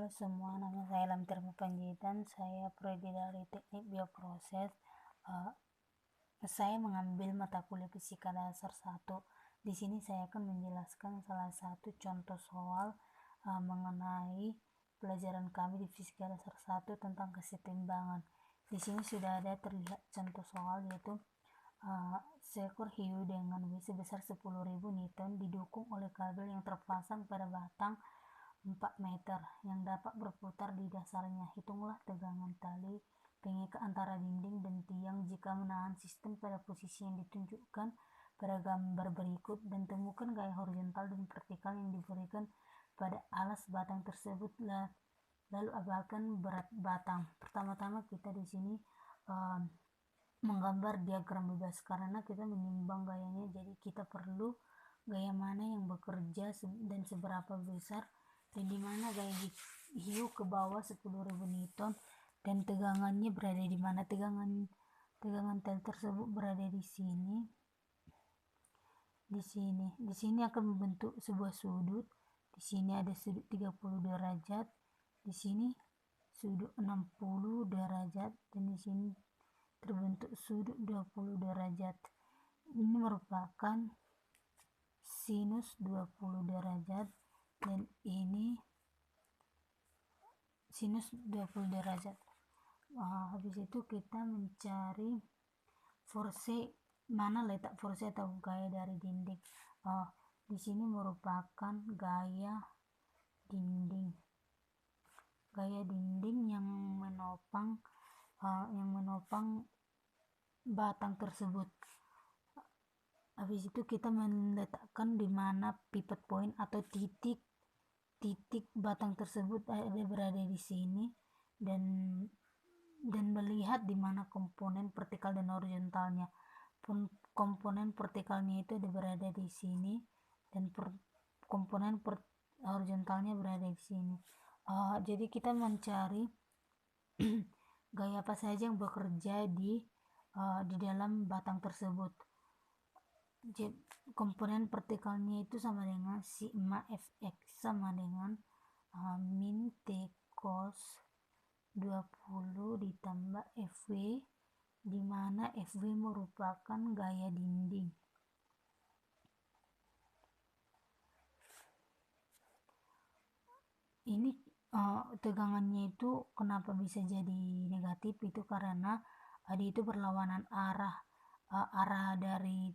Halo semua, nama saya Lamtir Panjaitan. Saya prodi dari Teknik Bioproses. Saya mengambil mata kuliah Fisika Dasar 1. Di sini saya akan menjelaskan salah satu contoh soal mengenai pelajaran kami di Fisika Dasar 1 tentang kesetimbangan. Di sini sudah ada terlihat contoh soal, yaitu seekor hiu dengan W sebesar 10.000 Newton didukung oleh kabel yang terpasang pada batang 4 meter yang dapat berputar di dasarnya. Hitunglah tegangan tali pengikat antara dinding dan tiang jika menahan sistem pada posisi yang ditunjukkan pada gambar berikut, dan temukan gaya horizontal dan vertikal yang diberikan pada alas batang tersebut. Lalu abalkan berat batang. Pertama-tama kita di sini menggambar diagram bebas karena kita menimbang gayanya, jadi kita perlu gaya mana yang bekerja dan seberapa besar, dan di mana gaya hiu ke bawah 10.000 Newton, dan tegangannya berada di mana. Tegangan tali tersebut berada di sini. Di sini akan membentuk sebuah sudut. Di sini ada sudut 30 derajat, di sini sudut 60 derajat, dan di sini terbentuk sudut 20 derajat. Ini merupakan sinus 20 derajat, dan ini sinus 20 derajat. Habis itu kita mencari force, mana letak force atau gaya dari dinding. Di sini merupakan gaya dinding yang menopang batang tersebut. Habis itu kita meletakkan di mana pivot point atau titik batang tersebut berada di sini, dan melihat di mana komponen vertikal dan horizontalnya. Komponen vertikalnya itu berada di sini, dan komponen horizontalnya berada di sini. Jadi kita mencari gaya apa saja yang bekerja di dalam batang tersebut. Jadi, komponen vertikalnya itu sama dengan sigma fx sama dengan min t cos 20 ditambah fv, di mana fv merupakan gaya dinding. Ini tegangannya itu kenapa bisa jadi negatif, itu karena itu berlawanan arah. Arah dari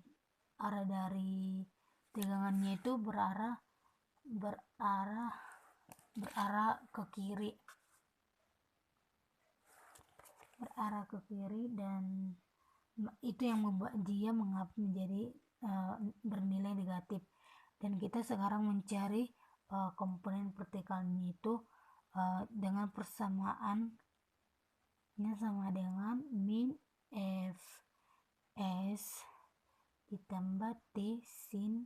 tegangannya itu berarah ke kiri, dan itu yang membuat dia menjadi bernilai negatif. Dan kita sekarang mencari komponen vertikalnya itu dengan persamaannya sama dengan min fs ditambah t sin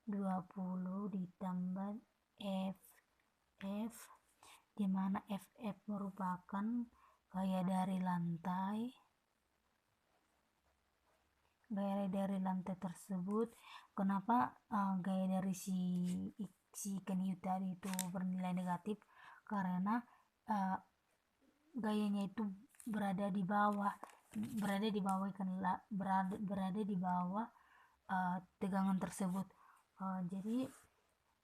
20 ditambah ff, di mana ff merupakan gaya dari lantai tersebut. Kenapa gaya dari si ikan hiu tadi itu bernilai negatif? Karena gayanya itu berada di bawah tegangan tersebut. Jadi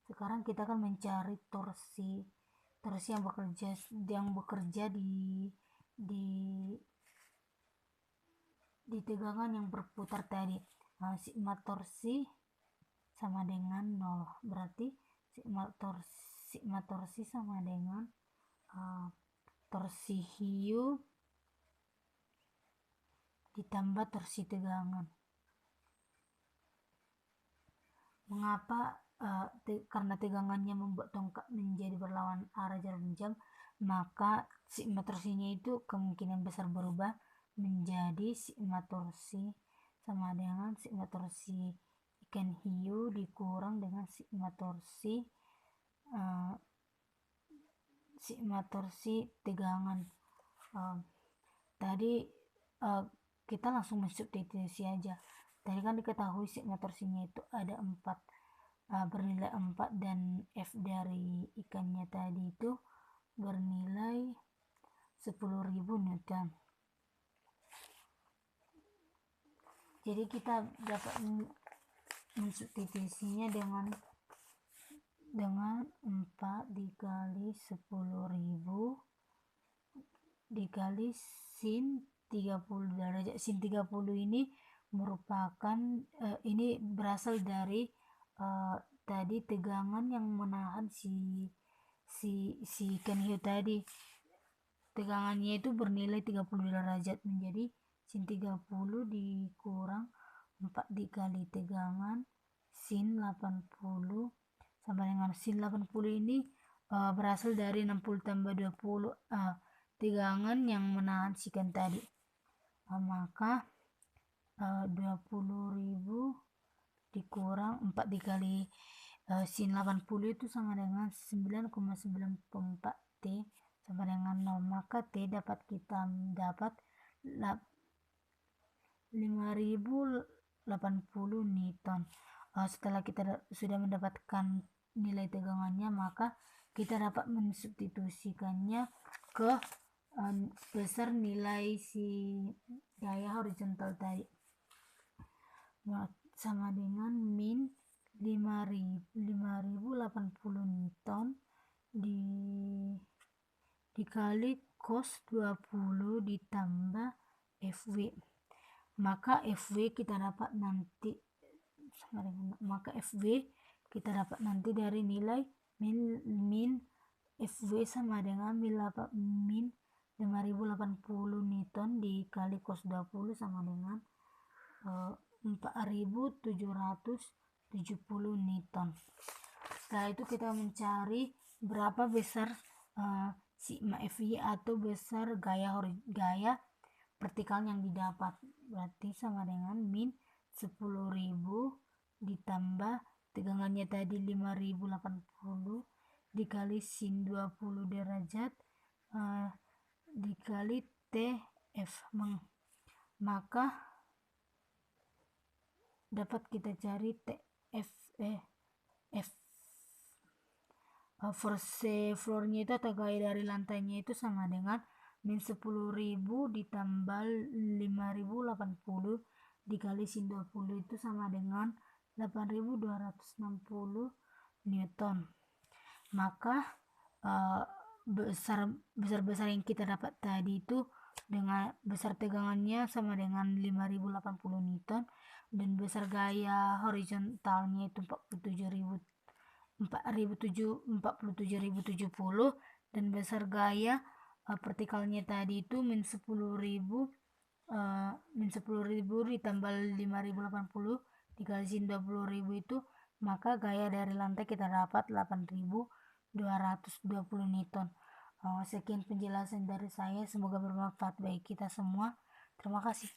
sekarang kita akan mencari torsi yang bekerja di tegangan yang berputar tadi. Sigma torsi sama dengan 0, berarti sigma torsi sama dengan torsi hiu ditambah torsi tegangan. Mengapa? Karena tegangannya membuat tongkat menjadi berlawan arah jarum jam, maka sigma torsinya itu kemungkinan besar berubah menjadi sigma torsi sama dengan sigma torsi ikan hiu dikurang dengan sigma torsi tegangan. Tadi kita langsung mensubstitusi aja. Tadi kan diketahui sigma torsinya itu ada 4, bernilai 4, dan f dari ikannya tadi itu bernilai 10.000 Newton. Jadi kita dapat mensubstitusinya dengan 4 dikali 10.000 dikali sin 30 derajat. Sin 30 ini merupakan ini berasal dari tadi tegangan yang menahan si ikan hiu tadi. Tegangannya itu bernilai 30 derajat, menjadi sin 30 dikurang 4 dikali tegangan sin 80 sama dengan sin 80 ini berasal dari 60 tambah 20 tegangan yang menahan si ikan tadi. Maka 20.000 dikurang 4 dikali sin 80 itu sama dengan 9,94 T sama dengan 0. Maka T dapat kita dapat 5.080 Newton. Setelah kita sudah mendapatkan nilai tegangannya, maka kita dapat mensubstitusikannya ke besar nilai si gaya horizontal tadi, sama dengan min 5.080 Newton dikali cos 20 ditambah Fw. Maka Fw kita dapat nanti dari nilai min Fw sama dengan min 5.080 Newton dikali cos 20 sama dengan 4.770 Newton. Setelah itu kita mencari berapa besar sigma Fi atau besar gaya vertikal yang didapat. Berarti sama dengan min 10.000 ditambah tegangannya tadi 5.080 dikali sin 20 derajat dikali Tf. Maka dapat kita cari force floornya itu atau gaya dari lantainya itu sama dengan min 10.000 ditambah 5.080 dikali sin 20 itu sama dengan 8.260 Newton. Maka besar yang kita dapat tadi itu dengan besar tegangannya sama dengan 5.080 Newton dan besar gaya horizontalnya itu 47.070 dan besar gaya vertikalnya tadi itu min 10.000 ditambah 5.080 dikali sin 20.000 itu, maka gaya dari lantai kita dapat 8.220 Newton. Sekian penjelasan dari saya, semoga bermanfaat bagi kita semua. Terima kasih.